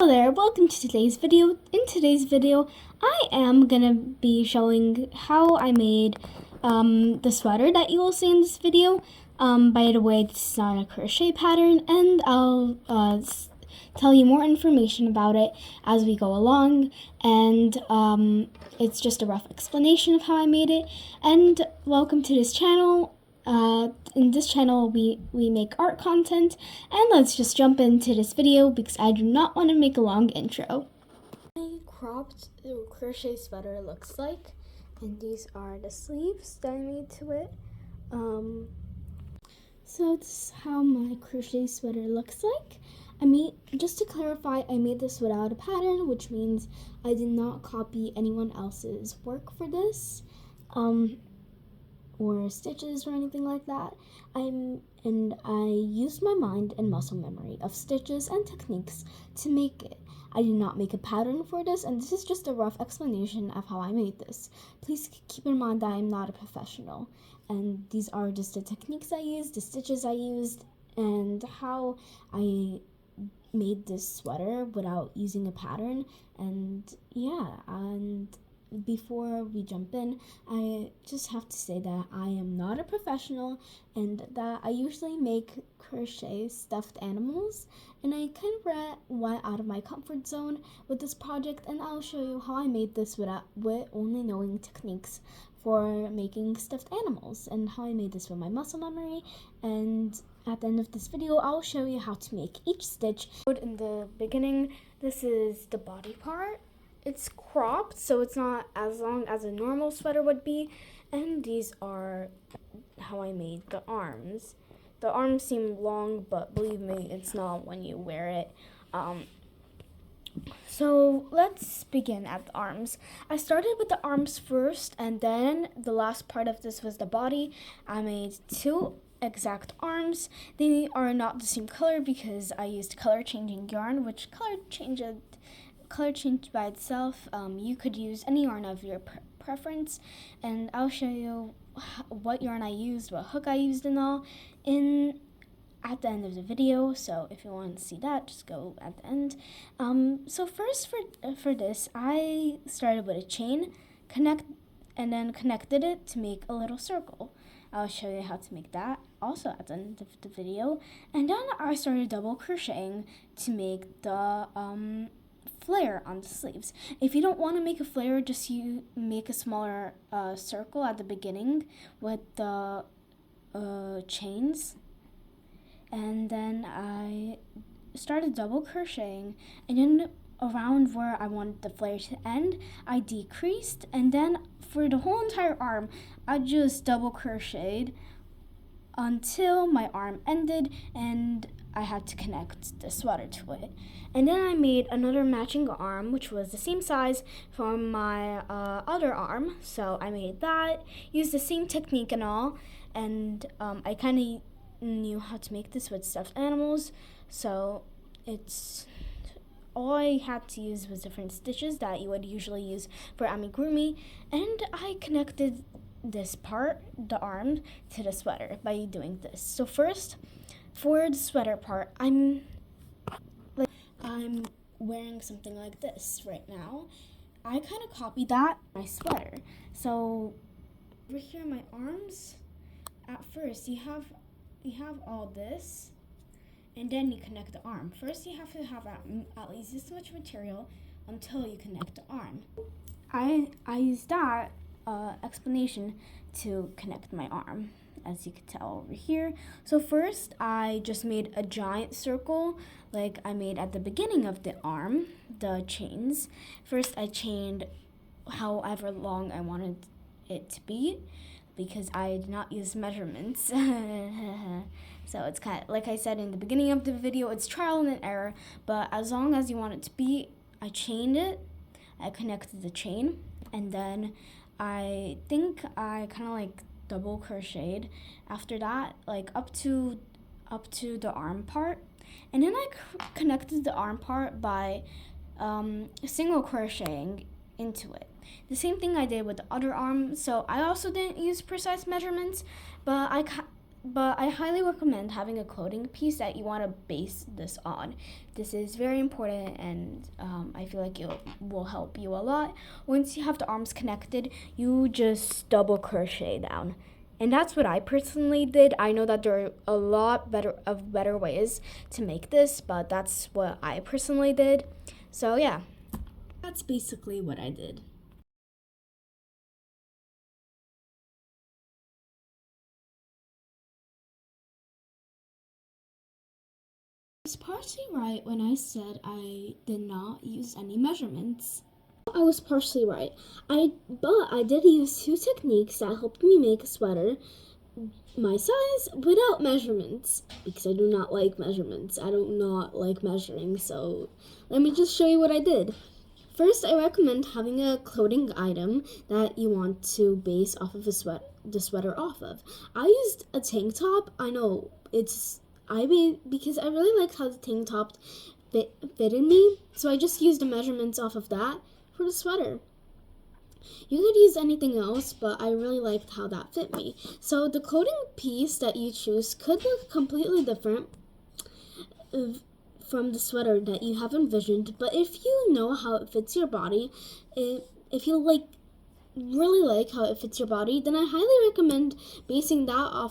Hello there, welcome to today's video. In today's video, I am gonna be showing how I made the sweater that you will see in this video. By the way, this is not a crochet pattern, and I'll tell you more information about it as we go along, and it's just a rough explanation of how I made it. And welcome to this channel. In this channel, we make art content, and let's just jump into this video because I do not want to make a long intro. My cropped crochet sweater looks like, and these are the sleeves that I made to it. So this is how my crochet sweater looks like. Just to clarify, I made this without a pattern, which means I did not copy anyone else's work for this. Or stitches or anything like that. I used my mind and muscle memory of stitches and techniques to make it. I did not make a pattern for this, and this is just a rough explanation of how I made this. Please keep in mind that I'm not a professional, and these are just the techniques I used, the stitches I used, and how I made this sweater without using a pattern. And yeah, and before we jump in, I just have to say that I am not a professional and that I usually make crochet stuffed animals, and I kind of went out of my comfort zone with this project, and I'll show you how I made this with only knowing techniques for making stuffed animals and how I made this with my muscle memory. And at the end of this video, I'll show you how to make each stitch. In the beginning, this is the body part. It's cropped, so it's not as long as a normal sweater would be. And these are how I made the arms. The arms seem long, but believe me, it's not when you wear it. So let's begin at the arms. I started with the arms first, and then the last part of this was the body. I made two exact arms. They are not the same color because I used color changing yarn, which color changed by itself. You could use any yarn of your preference, and I'll show you what yarn I used, what hook I used, and all at the end of the video. So if you want to see that, just go at the end. So first for this, I started with a chain, and then connected it to make a little circle. I'll show you how to make that also at the end of the video. And then I started double crocheting to make the flare on the sleeves. If you don't want to make a flare, just you make a smaller circle at the beginning with the chains. And then I started double crocheting, and then around where I wanted the flare to end, I decreased, and then for the whole entire arm, I just double crocheted until my arm ended, and I had to connect the sweater to it. And then I made another matching arm, which was the same size from my other arm. So I made that, used the same technique and all, and I kind of knew how to make this with stuffed animals. So all I had to use was different stitches that you would usually use for amigurumi, and I connected this part, the arm, to the sweater by doing this. So first, for the sweater part, I'm wearing something like this right now. I kind of copied that my sweater. So over here, my arms, at first you have all this, and then you connect the arm. First, you have to have at least this much material until you connect the arm. I used that explanation to connect my arm, as you can tell over here. So first, I just made a giant circle like I made at the beginning of the arm, the chains. First, I chained however long I wanted it to be because I did not use measurements. So it's kind of, like I said in the beginning of the video, it's trial and error, but as long as you want it to be, I chained it, I connected the chain, and then I think I kind of like double crocheted after that, like up to the arm part, and then I connected the arm part by single crocheting into it. The same thing I did with the other arm. So I also didn't use precise measurements, but But I highly recommend having a clothing piece that you want to base this on. This is very important, and I feel like it will help you a lot. Once you have the arms connected, you just double crochet down. And that's what I personally did. I know that there are a lot better ways to make this, but that's what I personally did. So yeah, that's basically what I did. I was partially right when I said I did not use any measurements. I was partially right. But I did use two techniques that helped me make a sweater my size without measurements, because I do not like measurements. I do not like measuring, so let me just show you what I did. First, I recommend having a clothing item that you want to base off of the sweater off of. I used a tank top. I know because I really liked how the tank top fitted me, so I just used the measurements off of that for the sweater. You could use anything else, but I really liked how that fit me. So the clothing piece that you choose could look completely different from the sweater that you have envisioned, but if you know how it fits your body, if you really like how it fits your body, then I highly recommend basing that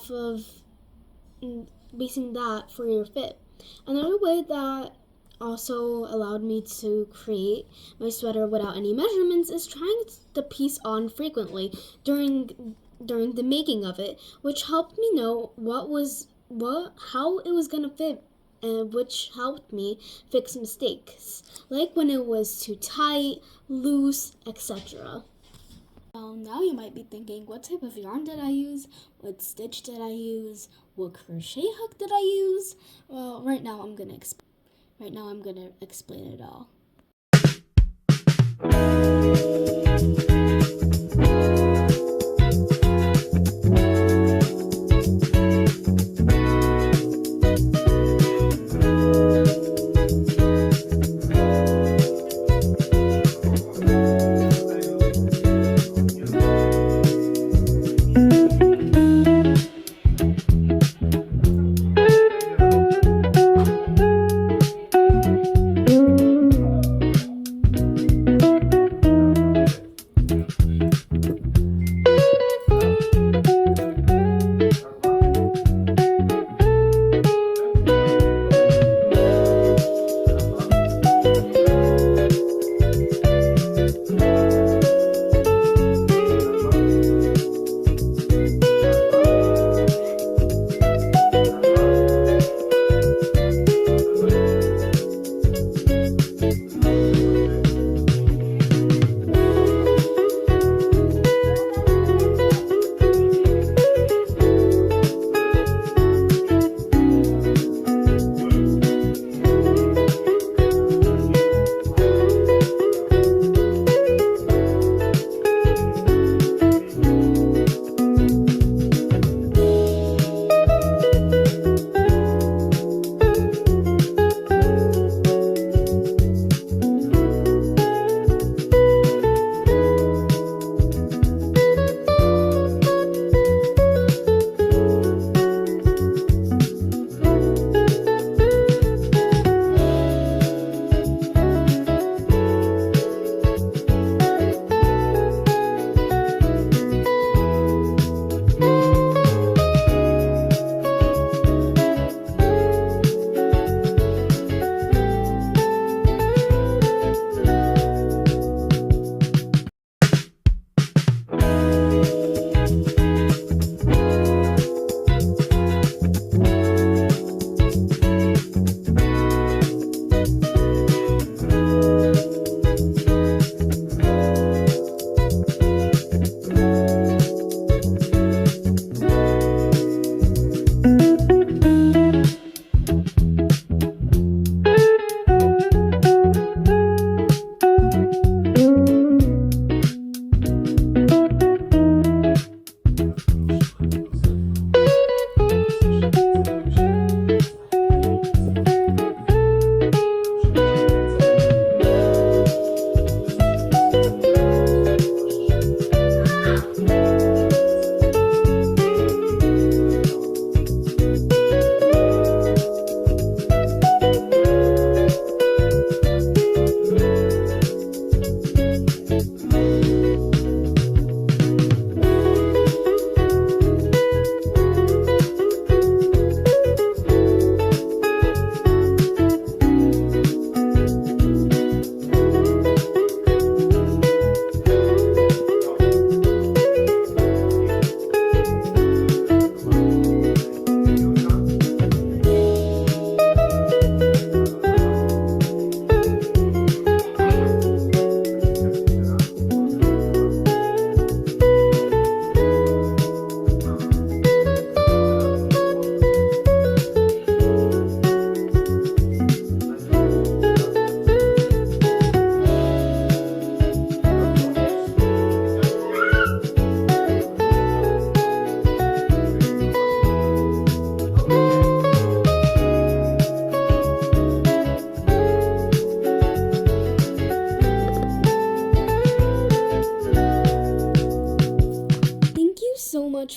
for your fit. Another way that also allowed me to create my sweater without any measurements is trying the piece on frequently during the making of it, which helped me know how it was gonna fit, and which helped me fix mistakes, like when it was too tight, loose, etc. Well, now you might be thinking, what type of yarn did I use? What stitch did I use? What crochet hook did I use? Well, right now I'm gonna explain it all.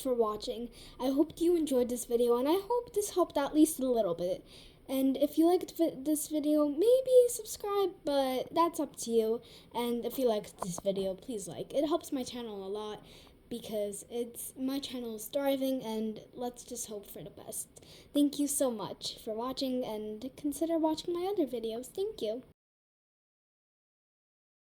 much for watching. I hope you enjoyed this video, and I hope this helped at least a little bit. And if you liked this video, maybe subscribe, but that's up to you. And if you liked this video, please like. It helps my channel a lot because my channel is thriving, and let's just hope for the best. Thank you so much for watching, and consider watching my other videos. Thank you.